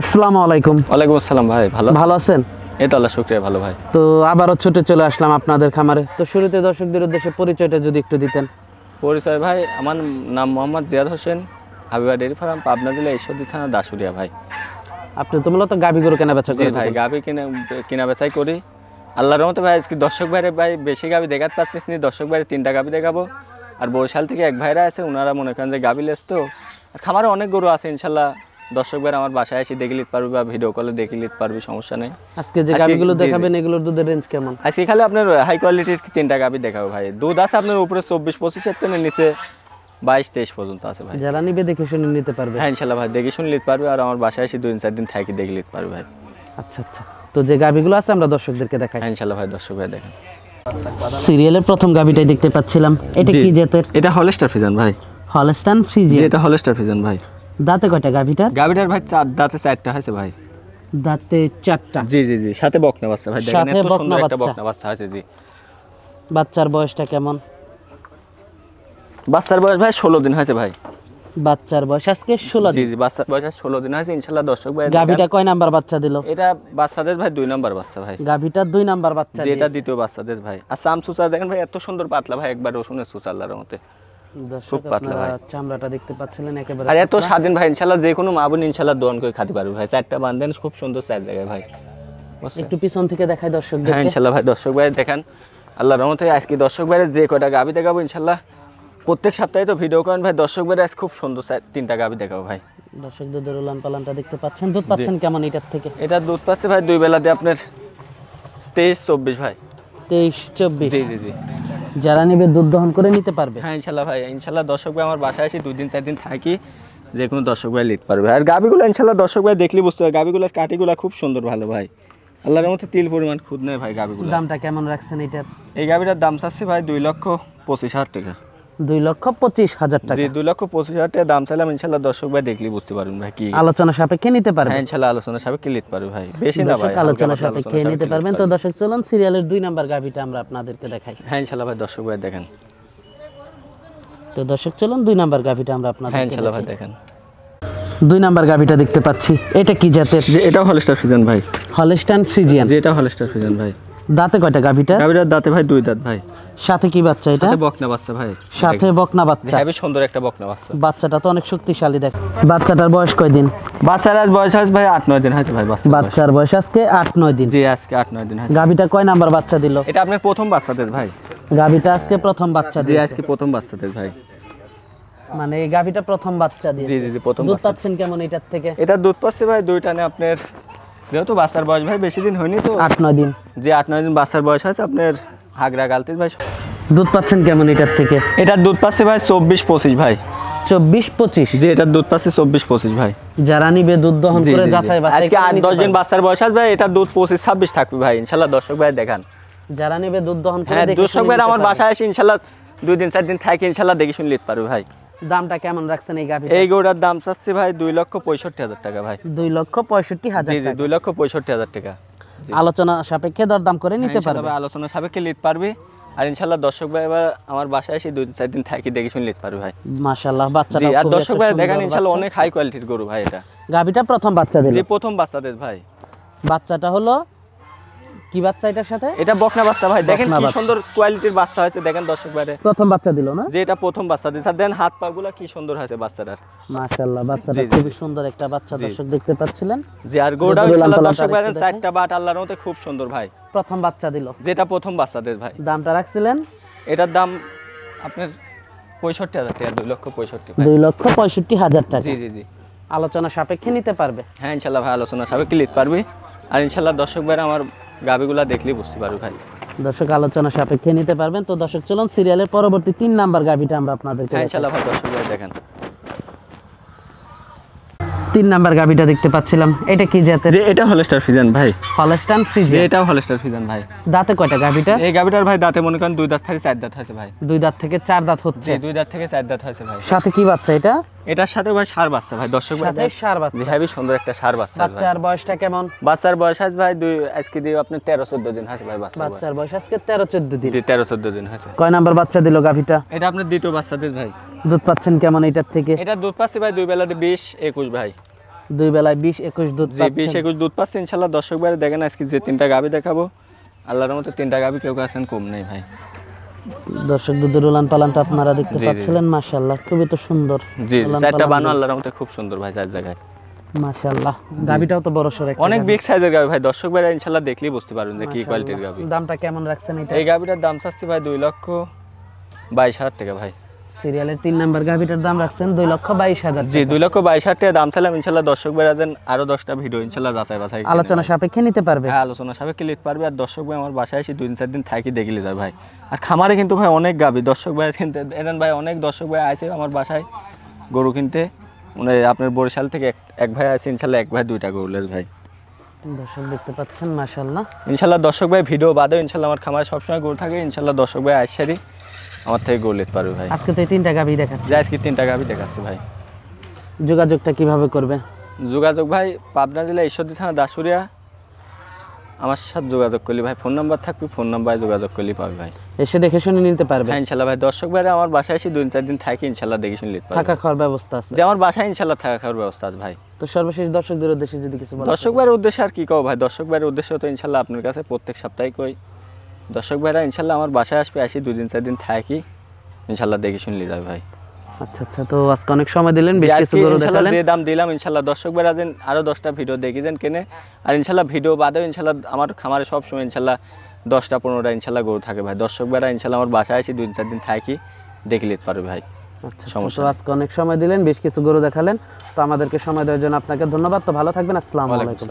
আসসালামু আলাইকুম। ওয়ালাইকুম আসসালাম ভাই, ভালো আছেন? এই তো আল্লাহ শুকরিয়া, ভালো ভাই। তো আবারও ছুটে চলে আসলাম আপনাদের খামারে। তো শুরুতে দর্শকদের উদ্দেশ্যে পরিচয়টা যদি একটু দিতেন। পরিচয় ভাই, আমার নাম মোহাম্মদ জিয়াদ হোসেন, হাবিবা ডেয়ারি ফার্ম, পাবনা জেলা ঈশ্বরদী থানা, দাসুরিয়া ভাই। আপনি তো মূলত গাভী গরু কেনা বেচা করেন? ভাই গাভী কিনা বেচাই করি আল্লাহর রহমতে ভাই। আজকে দর্শক ভাইরে ভাই বেশি গাভী দেখাতে পাচ্ছিস নি, দর্শক ভাইরে 3টা গাভী দেখাবো। আর বরিশাল থেকে এক ভাইরা আছে, ওনারা মনে করেন যে গাভী লেস, তো খামারে অনেক গরু আছে ইনশাল্লাহ। দর্শক ভাইরা আমার বাসায় এসে দেখে নিতে পারবে বা ভিডিও কলে দেখে নিতে পারবে, সমস্যা নেই। আজকে যে গাভীগুলো দেখাবেন এগুলোর দুধের রেঞ্জ কেমন? আজকে খালি আপনার হাই কোয়ালিটির 3টা গাভী দেখাবো ভাই। দুধ আছে আপনার উপরে 24-25 এর থেকে নিচে 22-23 পর্যন্ত আছে ভাই। যারা নিবে দেখে শুনে নিতে পারবে? হ্যাঁ ইনশাল্লাহ ভাই, দেখে শুনে নিতে পারবে। আর আমার বাসায় এসে 2-4 দিন থাকি দেখে নিতে পারবে ভাই। আচ্ছা আচ্ছা, তো যে গাভীগুলো আছে আমরা দর্শকদেরকে দেখাই। হ্যাঁ ইনশাল্লাহ ভাই, দর্শক ভাই দেখেন। সিরিয়ালের প্রথম গাভীটাই দেখতে পাচ্ছিলাম, এটা কি জাতের? এটা হলস্টাইন ফ্রিজিয়ান ভাই। Holstein Friesian? এটা হলস্টাইন ফ্রিজিয়ান ভাই। দাঁতে কয়টা গাভীটার? গাভীটার ভাই দাঁতে 4টা হয়েছে ভাই। দাঁতে 4টা? জি জি জি, সাথে বকনা বাচ্চা ভাই। দেখেন এত সুন্দর একটা বকনা বাচ্চা হয়েছে। জি। বাচ্চার বয়সটা কেমন? বাচ্চার বয়স ভাই 16 দিন হয়েছে ভাই। বাচ্চার বয়স আজকে 16 দিন? জি জি, বাচ্চার বয়স 16 দিন হয়েছে ইনশাআল্লাহ। দর্শক ভাই গাভীটা কয় নাম্বার বাচ্চা দিল? এটা বাচ্চাদের ভাই 2 নাম্বার বাচ্চা ভাই। গাভীটা 2 নাম্বার বাচ্চা দিল? এটা দ্বিতীয় বাচ্চাদের ভাই। আর সামসুচা দেখেন ভাই, এত সুন্দর পাতলা ভাই, একবার রসুনের সুচা আল্লাহর রহমতে। দর্শক আপনারা চামড়াটা দেখতে পাচ্ছিলেন একেবারে। আর এত স্বাধীন ভাই ইনশাআল্লাহ, যে কোনো মা বোন ইনশাআল্লাহ দোয়ান করে খেতে পারবে ভাই। 4টা বান্ধেন খুব সুন্দর 4 জায়গায় ভাই। একটু পিছন থেকে দেখাই দর্শকদের। হ্যাঁ ইনশাআল্লাহ ভাই, দর্শক ভাই দেখেন আল্লাহর রহমতে। আজকে দর্শক ভাইয়ের যে কয়টা গাভী দেখাবো ইনশাআল্লাহ, প্রত্যেক সপ্তাহে তো ভিডিও করেন ভাই। দর্শক ভাইয়ের আজ খুব সুন্দর 3টা গাভী দেখাবো ভাই। দর্শকদের উলান পালানটা দেখতে পাচ্ছেন। দুধ পাচ্ছেন কেমন এটার থেকে? এটা দুধ পাচ্ছে ভাই 2 বেলাতে আপনার 23-24 ভাই। 23-24? জি জি জি। যারা নেবে দুধ দহন করে নিতে পারবে? হ্যাঁ ইনশাআল্লাহ ভাই, ইনশাআল্লাহ দর্শক ভাই আমার বাসায় এসে 2-4 দিন থাকি, যে কোনো দর্শক ভাই নিতে পারবে। আর গাভীগুলো ইনশাআল্লাহ দর্শক ভাই দেখলে বুঝতে হবে, গাভীগুলোর কাটিগুলো খুব সুন্দর ভালো ভাই। আল্লাহর রহমতে তিল পরিমাণ খুদ নেই ভাই গাভীগুলো। দামটা কেমন রাখছেন এটার? এই গাভীটার দাম চাচ্ছে ভাই 2,25,000 টাকা। 2,25,000 টাকা? জি, 2,25,000 টাকা দাম চাইলাম। ইনশাআল্লাহ দর্শক ভাই দেখলে বুঝতে পারবেন ভাই কি আলোচনা সাপেক্ষে নিতে পারবেন? হ্যাঁ ইনশাআল্লাহ আলোচনা সাপেক্ষে নিতে পারবে ভাই, বেশি না ভাই, আলোচনা সাপেক্ষে নিতে পারবেন। তো দর্শক চলুন সিরিয়ালের 2 নাম্বার গাভীটা আমরা আপনাদেরকে দেখাই। হ্যাঁ ইনশাআল্লাহ ভাই, দর্শক ভাই দেখেন। তো দর্শক চলুন 2 নাম্বার গাভীটা আমরা আপনাদেরকে হ্যাঁ ইনশাআল্লাহ ভাই দেখেন। 2 নাম্বার গাভীটা দেখতে পাচ্ছি, এটা কি জাতের? এটা হলস্টাইন ফ্রিজিয়ান ভাই। Holstein Friesian? জি, এটা হলস্টাইন ফ্রিজিয়ান ভাই। দাঁতে কয়টা গাভীটা? গাভীটার দাঁতে ভাই 2 দাঁত ভাই। সাথে কি বাচ্চা এটা? সাথে বকনা বাচ্চা ভাই। সাথে বকনা বাচ্চা? হেবি সুন্দর একটা বকনা বাচ্চা। বাচ্চাটা তো অনেক শক্তিশালী দেখ। বাচ্চাটার বয়স কয় দিন? বাচ্চার আজ বয়স আছে ভাই 8-9 দিন হয়েছে ভাই। বাচ্চার বয়স আজকে 8-9 দিন? জি, আজকে 8-9 দিন হয়েছে। গাভীটা কয় নাম্বার বাচ্চা দিল? এটা আপনার প্রথম বাচ্চাদের ভাই। গাভীটা আজকে প্রথম বাচ্চা জি, দিয়েছে? আজকে প্রথম বাচ্চাদের ভাই। মানে এই গাভীটা প্রথম বাচ্চা দিয়েছে? জি জি জি, প্রথম। দুধ পাচ্ছেন কেমন এটার থেকে? এটা দুধ পাচ্ছে ভাই 2 টানে আপনার, যেহেতু বাচ্চার বয়স ভাই বেশি দিন হয়নি তো, 8-9 দিন? যে 8-9 দিন বাচ্চার বয়স আছে আপনার। হাগরা গালতিস ভাই। দুধ পাচ্ছেন কেমন এটার থেকে? এটা দুধ পাচ্ছে ভাই 24-25 ভাই। 24-25? জি, এটা দুধ পাচ্ছে 24-25 ভাই। যারা নিবে দুধ দহন করে যাচাই বাছাই আজকে 8-10 দিন বাচ্চার বয়স আছে ভাই। এটা দুধ 25-26 থাকবে ভাই ইনশাআল্লাহ। দর্শক ভাই দেখান। যারা নিবে দুধ দহন করে হ্যাঁ দর্শক ভাই আমার বাসায় এসে ইনশাআল্লাহ 2-4 দিন থাকি ইনশাআল্লাহ দেখে শুনে নিতে পারবে ভাই। দামটা কেমন রাখছেন এই গাভীর? এই গরুটার দাম চাচ্ছে ভাই 2,65,000 টাকা ভাই। 2,65,000 জি জি, 2,65,000 টাকা। আলোচনা সাপেক্ষে দরদাম করে নিতে পারবে? আলোচনা সাপেক্ষে নিতে পারবে। আর ইনশাআল্লাহ দর্শক ভাই এবার আমার বাসায় এসে 2-4 দিন থাকি দেখে শুনে নিতে পারবে ভাই। মাশাআল্লাহ, বাচ্চাটা আর দর্শক ভাই দেখেন ইনশাআল্লাহ অনেক হাই কোয়ালিটির গরু ভাই। এটা গাভীটা প্রথম বাচ্চা দিল? জি, প্রথম বাচ্চাদের ভাই। বাচ্চাটা হলো কি বাচ্চা এটার সাথে? এটা বকনা বাচ্চা ভাই। দেখেন কি সুন্দর কোয়ালিটির বাচ্চা হয়েছে, দেখেন দর্শক ভাই। প্রথম বাচ্চা দিল না? যে এটা প্রথম বাচ্চা দিছে। দেন হাত পা গুলা কি সুন্দর হয়েছে বাচ্চাটার। মাশাআল্লাহ, বাচ্চাটা খুব সুন্দর একটা বাচ্চা দর্শক দেখতে পাচ্ছিলেন। জি, আর গরুটা ইনশাআল্লাহ দর্শক ভাই 4টা বাট আল্লাহর রহমতে খুব সুন্দর ভাই। প্রথম বাচ্চা দিল? যেটা প্রথম বাচ্চাদের ভাই। দামটা রাখছিলেন? এটার দাম আপনার 65,000 টাকা। 2,65,000 ভাই। 2,65,000 টাকা? জি জি জি। আলোচনা সাপেক্ষে নিতে পারবে? হ্যাঁ ইনশাআল্লাহ ভাই, আলোচনা সাপেক্ষে নিতে পারবে। আর ইনশাআল্লাহ দর্শক ভাই আমার গাভীগুলা দেখলেই বুঝতে পারবে ভাই। দর্শক আলোচনা সাপেক্ষে নিতে পারবেন। তো দর্শক চলুন সিরিয়ালের পরবর্তী 3 নাম্বার গাভীটা আমরা আপনাদেরকে হ্যাঁ ইনশাআল্লাহ ভাই দর্শক ভাই দেখেন 3 নাম্বার গাভীটা দেখতে পাচ্ছিলাম, এটা কি জাতের? যে এটা হলস্টার ফ্রিজিয়ান ভাই। হলস্টাইন ফ্রিজিয়ান, এটাও হলস্টার ফ্রিজিয়ান ভাই। দাঁতে কয়টা গাভীটা? এই গাভীটার ভাই দাঁতে মনে করেন 2 দাঁত থেকে 4 দাঁত হয়েছে ভাই। 2 দাঁত থেকে 4 দাঁত হচ্ছে। জি 2 দাঁত থেকে 4 দাঁত হয়েছে ভাই। সাথে কি বাচ্চা এটা? এটার সাথে ভাই ষাঁড় বাচ্চা ভাই। দর্শক ভাই সাথে ষাঁড় বাচ্চা, হেবি সুন্দর একটা ষাঁড় বাচ্চা ভাই। বাচ্চার বয়সটা কেমন? বাচ্চার বয়স আছে ভাই আজকে দিয়ে আপনি 13-14 দিন হয়েছে ভাই। বাচ্চার বয়স আজকে 13-14 দিন। জি 13-14 দিন হয়েছে। কয় নাম্বার বাচ্চা দিল গাভীটা? এটা আপনার দ্বিতীয় বাচ্চা দিস ভাই। দুধ পাচ্ছেন কেমন এটার থেকে? এটা দুধ পাচ্ছি ভাই 2 বেলাতে 20-21 ভাই। 2 বেলায় 20-21 দুধ জি পাচ্ছেন। 20-21 দুধ পাচ্ছি ইনশাআল্লাহ। দর্শক ভাই দেখেন আজকে যে 3টা গাভী দেখাবো, আল্লাহর মতো 3টা গাভী কেউ কাছেন কম নেই ভাই। দর্শক দুধের উলান পালানটা আপনারা দেখতে পাচ্ছিলেন, মাশাআল্লাহ খুবই তো সুন্দর। জি 4টা বানো আল্লাহর মতো খুব সুন্দর ভাই 4 জায়গায়। মাশাআল্লাহ গাভীটাও তো বড় সর একটা। অনেক বিগ সাইজের গাভী ভাই। দর্শক ভাই ইনশাআল্লাহ দেখলেই বুঝতে পারবেন যে কি কোয়ালিটির গাভী। দামটা কেমন রাখছেন এটা? এই গাভীটার দাম চাচ্ছি ভাই 2,22,000 টাকা ভাই। সিরিয়ালের 3 নাম্বার গাভীটার দাম রাখছেন 2,22,000 জি 2,22,000 টাকা দাম চাইলাম। ইনশাআল্লাহ দর্শক ভাই আছেন আরো 10টা ভিডিও ইনশাআল্লাহ যাচাই বাছাই করে আলোচনা সাপেক্ষে নিতে পারবে। হ্যাঁ আলোচনা সাপেক্ষে নিতে পারবে। আর দর্শক ভাই আমার বাসায় এসে 2-4 দিন থাকি দেখলে যায় ভাই। আর খামারে কিন্তু ভাই অনেক গাভী দর্শক ভাই কিনতে এদেন ভাই। অনেক দর্শক ভাই আছে আমার বাসায় গরু কিনতে। মানে আপনার বরিশাল থেকে এক ভাই আছে ইনশাআল্লাহ, এক ভাই 2টা গরু লেজ ভাই। দর্শক দেখতে পাচ্ছেন মাশাআল্লাহ। ইনশাআল্লাহ দর্শক ভাই ভিডিও বাদেও ইনশাআল্লাহ আমার খামারে সবসময় গরু থাকে। ইনশাআল্লাহ দর্শক ভাই আইসারি আমার থেকে গরু নিতে পারবে ভাই। আজকে তো এই 3টা গাভী দেখাচ্ছি। যাই আজকে 3টা গাভী দেখাচ্ছি ভাই। যোগাযোগটা কিভাবে করবে? যোগাযোগ ভাই পাবনা জেলা ঈশ্বরদী থানা দাসুরিয়া আমার সাথে যোগাযোগ করলি ভাই। ফোন নাম্বার থাকবে, ফোন নাম্বারে যোগাযোগ করলি পাবে ভাই। এসে দেখে শুনে নিতে পারবে। হ্যাঁ ইনশাআল্লাহ ভাই। দর্শক ভাইরা আমার বাসায় এসে 2-4 দিন থাকি ইনশাআল্লাহ দেখে শুনে নিতে পারবে। থাকা খাওয়ার ব্যবস্থা আছে? যে আমার বাসায় ইনশাআল্লাহ থাকা খাওয়ার ব্যবস্থা আছে ভাই। তো সর্বশেষ দর্শকদের উদ্দেশ্যে যদি কিছু বলেন। দর্শক ভাইয়ের উদ্দেশ্যে আর কি কও ভাই। দর্শক ভাইয়ের উদ্দেশ্য তো ইনশাআল্লাহ আপনার কাছে প্রত্যেক সপ্তাহে কই দর্শক ভাইরা ইনশাআল্লাহ আমার বাসায় আসবে, আসি 2-4 দিন থাকি ইনশাআল্লাহ দেখে শুনলি যাবে ভাই। আচ্ছা আচ্ছা, তো আজকে অনেক সময় দিলেন, বেশ কিছু গরু দেখালেন। যে দাম দিলাম ইনশাআল্লাহ দর্শক ভাইরা যেন আরো 10টা ভিডিও দেখেছেন কেনে। আর ইনশাআল্লাহ ভিডিও বাদেও ইনশাআল্লাহ আমার খামারে সব সময় ইনশাআল্লাহ 10টা-15টা ইনশাআল্লাহ গরু থাকে ভাই। দর্শক ভাইরা ইনশাআল্লাহ আমার বাসায় আসি 2-4 দিন থাকি দেখে নিতে পারবে ভাই। আচ্ছা সমস্যা। তো আজকে অনেক সময় দিলেন, বেশ কিছু গরু দেখালেন। তো আমাদেরকে সময় দেওয়ার জন্য আপনাকে ধন্যবাদ। তো ভালো থাকবেন। আসসালামু আলাইকুম।